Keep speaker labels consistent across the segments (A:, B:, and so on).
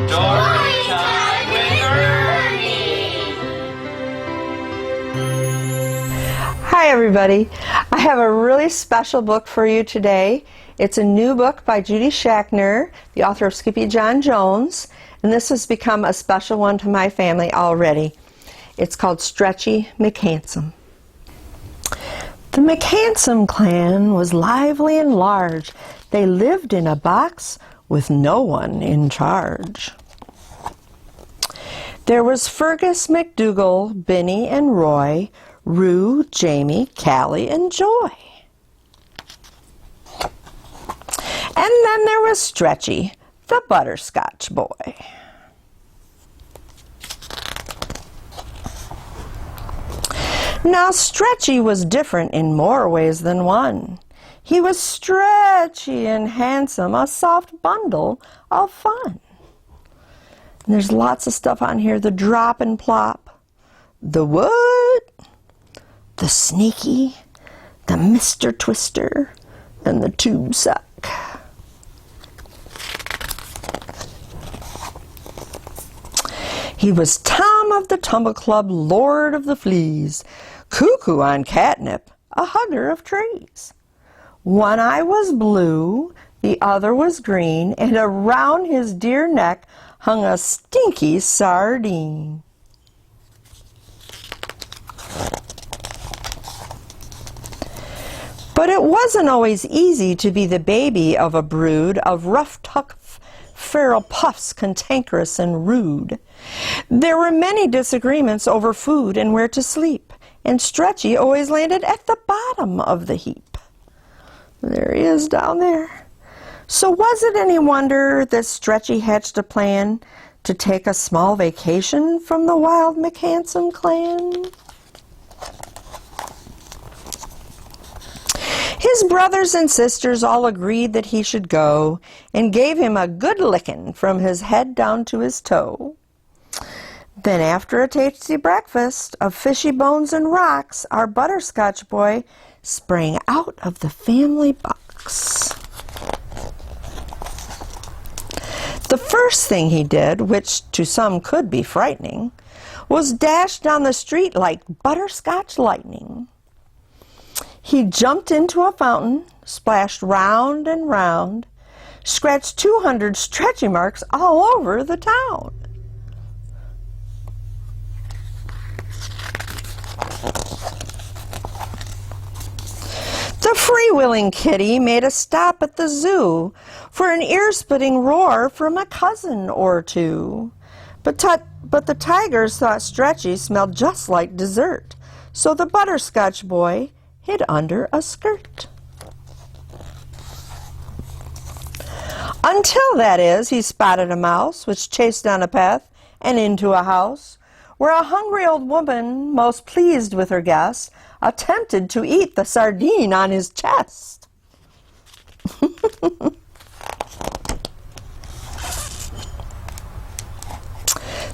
A: Storytime with Ernie!
B: Hi everybody. I have a really special book for you today. It's a new book by Judith Schachner, the author of Skippy John Jones, and this has become a special one to my family already. It's called Stretchy McHandsome. The McHandsome clan was lively and large. They lived in a box with no one in charge. There was Fergus, McDougal, Benny and Roy, Rue, Jamie, Callie, and Joy. And then there was Stretchy, the butterscotch boy. Now Stretchy was different in more ways than one. He was stretchy and handsome, a soft bundle of fun. And there's lots of stuff on here. The drop and plop, the what, the sneaky, the Mr. Twister, and the tube suck. He was Tom of the Tumble Club, Lord of the Fleas, cuckoo on catnip, a hugger of trees. One eye was blue, the other was green, and around his dear neck hung a stinky sardine. But it wasn't always easy to be the baby of a brood of rough, tough, feral puffs, cantankerous and rude. There were many disagreements over food and where to sleep, and Stretchy always landed at the bottom of the heap. There he is down there. So was it any wonder that Stretchy hatched a plan to take a small vacation from the wild McHandsome clan? His brothers and sisters all agreed that he should go and gave him a good licking from his head down to his toe. Then after a tasty breakfast of fishy bones and rocks, our butterscotch boy sprang out of the family box. The first thing he did, which to some could be frightening, was dash down the street like butterscotch lightning. He jumped into a fountain, splashed round and round, scratched 200 stretchy marks all over the town. The freewheeling kitty made a stop at the zoo for an ear-splitting roar from a cousin or two. But the tigers thought Stretchy smelled just like dessert, so the butterscotch boy hid under a skirt. Until, that is, he spotted a mouse which chased down a path and into a house, where a hungry old woman, most pleased with her guest, attempted to eat the sardine on his chest.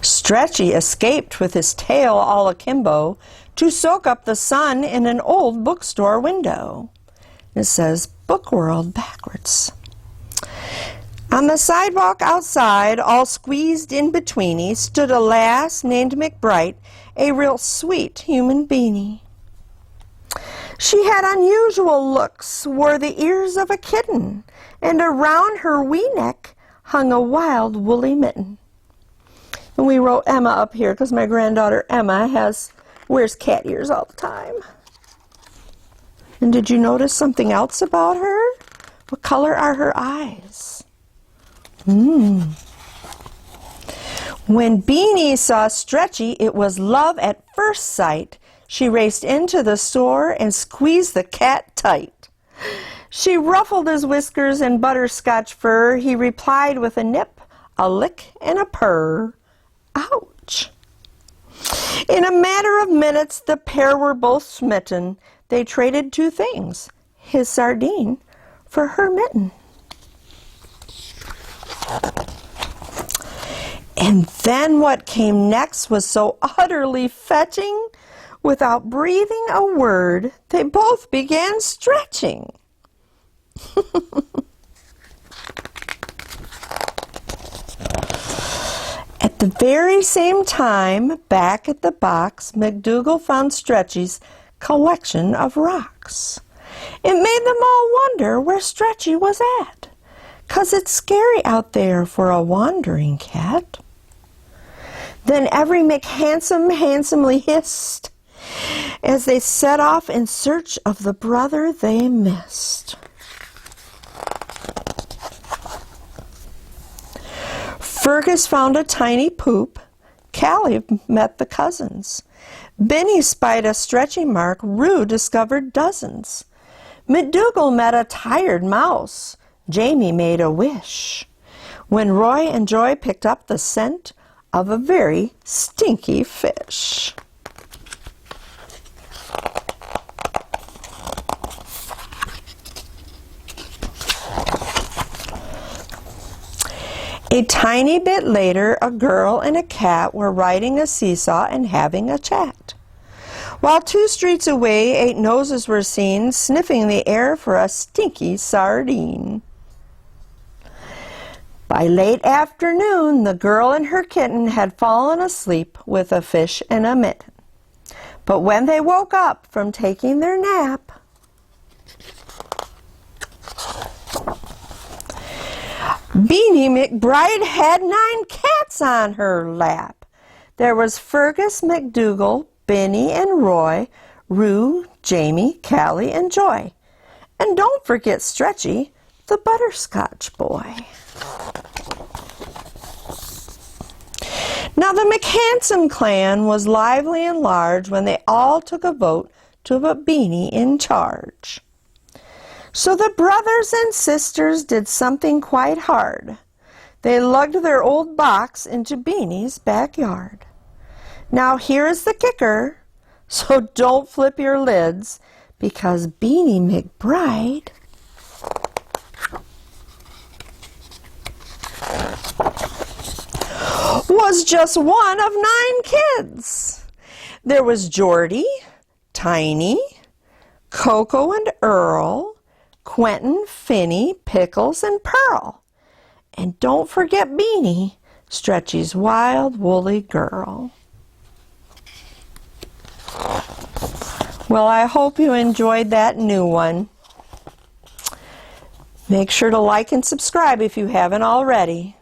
B: Stretchy escaped with his tail all akimbo to soak up the sun in an old bookstore window. It says Book World backwards. On the sidewalk outside, all squeezed in betweeny, stood a lass named McBride, a real sweet human beanie. She had unusual looks, wore the ears of a kitten, and around her wee neck hung a wild woolly mitten. And we wrote Emma up here because my granddaughter Emma wears cat ears all the time. And did you notice something else about her? What color are her eyes? When Beanie saw Stretchy, it was love at first sight. She raced into the store and squeezed the cat tight. She ruffled his whiskers and butterscotch fur. He replied with a nip, a lick, and a purr. Ouch! In a matter of minutes, the pair were both smitten. They traded two things, his sardine for her mitten. And then what came next was so utterly fetching. Without breathing a word, they both began stretching. the very same time, back at the box, McDougal found Stretchy's collection of rocks. It made them all wonder where Stretchy was at, 'cause it's scary out there for a wandering cat. Then every McHandsome handsomely hissed as they set off in search of the brother they missed. Fergus found a tiny poop. Callie met the cousins. Benny spied a stretchy mark. Rue discovered dozens. McDougal met a tired mouse. Jamie made a wish. When Roy and Joy picked up the scent of a very stinky fish. A tiny bit later, a girl and a cat were riding a seesaw and having a chat. While 2 streets away, 8 noses were seen sniffing the air for a stinky sardine. By late afternoon, the girl and her kitten had fallen asleep with a fish and a mitten. But when they woke up from taking their nap, Beanie McBride had 9 cats on her lap. There was Fergus, McDougal, Benny and Roy, Rue, Jamie, Callie, and Joy. And don't forget Stretchy, the butterscotch boy. Now the McHandsome clan was lively and large when they all took a vote to put Beanie in charge. So the brothers and sisters did something quite hard. They lugged their old box into Beanie's backyard. Now here is the kicker, so don't flip your lids, because Beanie McBride was just one of 9 kids. There was Geordie, Tiny, Coco and Earl, Quentin, Finny, Pickles, and Pearl. And don't forget Beanie, Stretchy's wild, woolly girl. Well, I hope you enjoyed that new one. Make sure to like and subscribe if you haven't already.